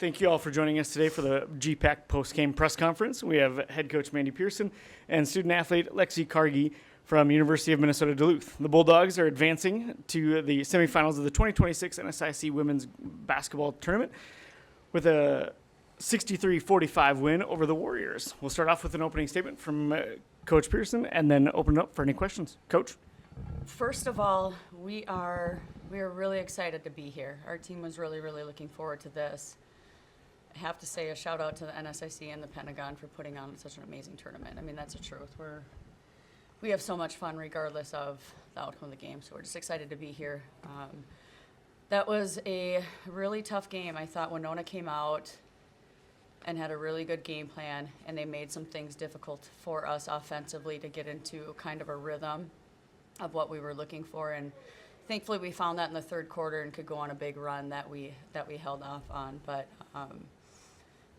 Thank you all for joining us today for the GPAC post-game press conference. We have head coach Mandy Pearson and student athlete Lexi Karge from University of Minnesota Duluth. The Bulldogs are advancing to the semifinals of the 2026 NSIC women's basketball tournament with a 63-45 win over the Warriors. We'll start off with an opening statement from Coach Pearson and then open it up for any questions. Coach? First of all, we are really excited to be here. Our team was really looking forward to this. I have to say a shout out to the NSIC and the Pentagon for putting on such an amazing tournament. I mean, that's the truth. We have so much fun regardless of the outcome of the game, so we're just excited to be here. That was a really tough game. I thought Winona came out and had a really good game plan, and they made some things difficult for us offensively to get into kind of a rhythm of what we were looking for, and thankfully we found that in the third quarter and could go on a big run that we held off on. But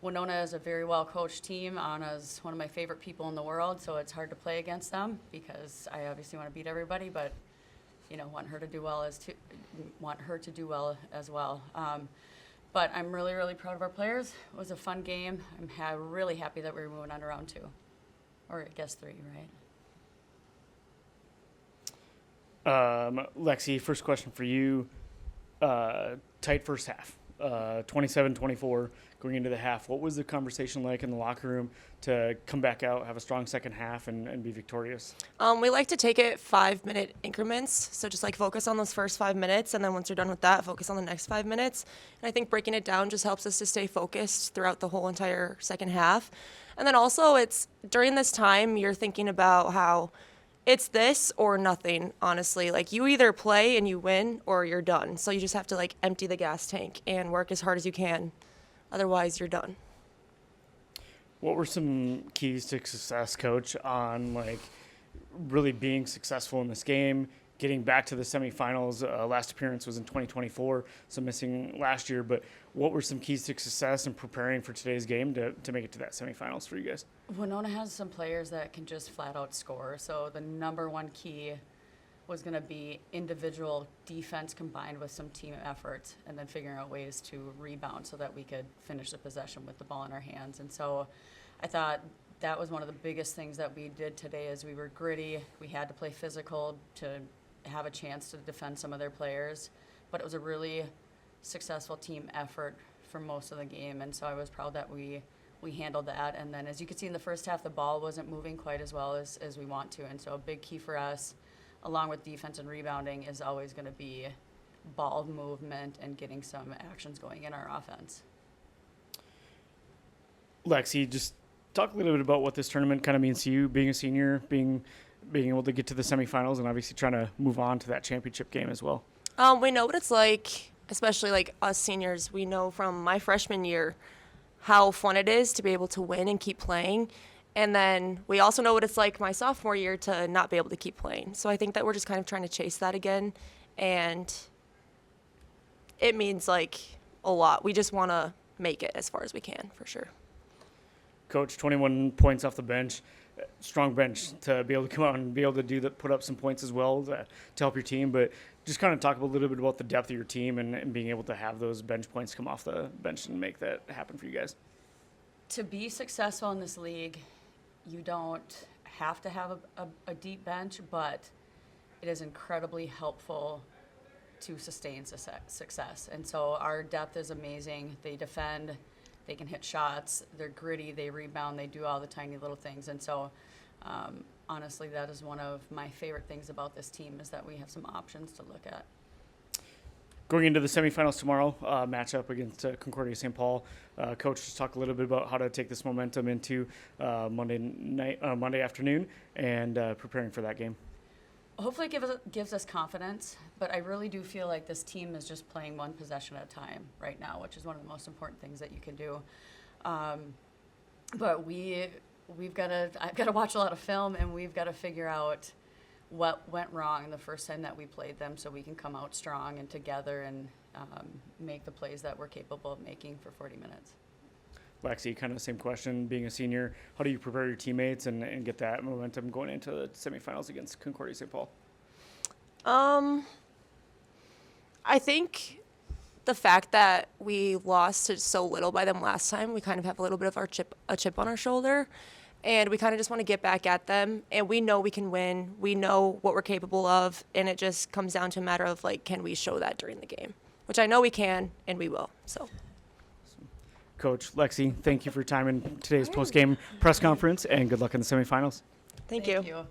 Winona is a very well-coached team. Anna's one of my favorite people in the world, so it's hard to play against them because I obviously want to beat everybody, but want her to do well as well. But I'm really proud of our players. It was a fun game. I'm really happy that we were moving on to round 2, or I guess 3, right? Lexi, first question for you. Tight first half, 27-24 going into the half. What was the conversation like in the locker room to come back out, have a strong second half, and be victorious? We like to take it 5-minute increments. So just focus on those first 5 minutes, and then once you're done with that, focus on the next 5 minutes. And I think breaking it down just helps us to stay focused throughout the whole entire second half. And then also it's during this time you're thinking about how it's this or nothing, honestly. You either play and you win or you're done. So you just have to empty the gas tank and work as hard as you can. Otherwise, you're done. What were some keys to success, Coach, on really being successful in this game, getting back to the semifinals? Last appearance was in 2024, so missing last year. But what were some keys to success in preparing for today's game to make it to that semifinals for you guys? Winona has some players that can just flat out score. So the number one key was going to be individual defense combined with some team effort, and then figuring out ways to rebound so that we could finish the possession with the ball in our hands. And so I thought that was one of the biggest things that we did today. Is we were gritty. We had to play physical to have a chance to defend some of their players, but it was a really successful team effort for most of the game, and so I was proud that we handled that. And then as you could see in the first half, the ball wasn't moving quite as well as we want to, and so a big key for us, along with defense and rebounding, is always going to be ball movement and getting some actions going in our offense. Lexi, just talk a little bit about what this tournament kind of means to you, being a senior, being able to get to the semifinals, and obviously trying to move on to that championship game as well. We know what it's like, especially us seniors. We know from my freshman year how fun it is to be able to win and keep playing. And then we also know what it's like my sophomore year to not be able to keep playing. So I think that we're just kind of trying to chase that again. And it means a lot. We just want to make it as far as we can, for sure. Coach, 21 points off the bench, strong bench to be able to come out and be able to put up some points as well to help your team. But just kind of talk a little bit about the depth of your team and being able to have those bench points come off the bench and make that happen for you guys. To be successful in this league, you don't have to have a deep bench, but it is incredibly helpful to sustain success. And so our depth is amazing. They defend, they can hit shots, they're gritty, they rebound, they do all the tiny little things. And so honestly, that is one of my favorite things about this team, is that we have some options to look at. Going into the semifinals tomorrow, matchup against Concordia St. Paul. Coach, just talk a little bit about how to take this momentum into Monday afternoon and preparing for that game. Hopefully it gives us confidence, but I really do feel like this team is just playing one possession at a time right now, which is one of the most important things that you can do. But I've got to watch a lot of film, and we've got to figure out what went wrong the first time that we played them, so we can come out strong and together and make the plays that we're capable of making for 40 minutes. Lexi, kind of the same question. Being a senior, how do you prepare your teammates and get that momentum going into the semifinals against Concordia St. Paul? I think the fact that we lost to so little by them last time, we kind of have a little bit of a chip on our shoulder, and we kind of just want to get back at them. And we know we can win. We know what we're capable of, and it just comes down to a matter of like, can we show that during the game? Which I know we can, and we will. So, Coach Lexi, thank you for your time in today's post-game press conference, and good luck in the semifinals. thank you.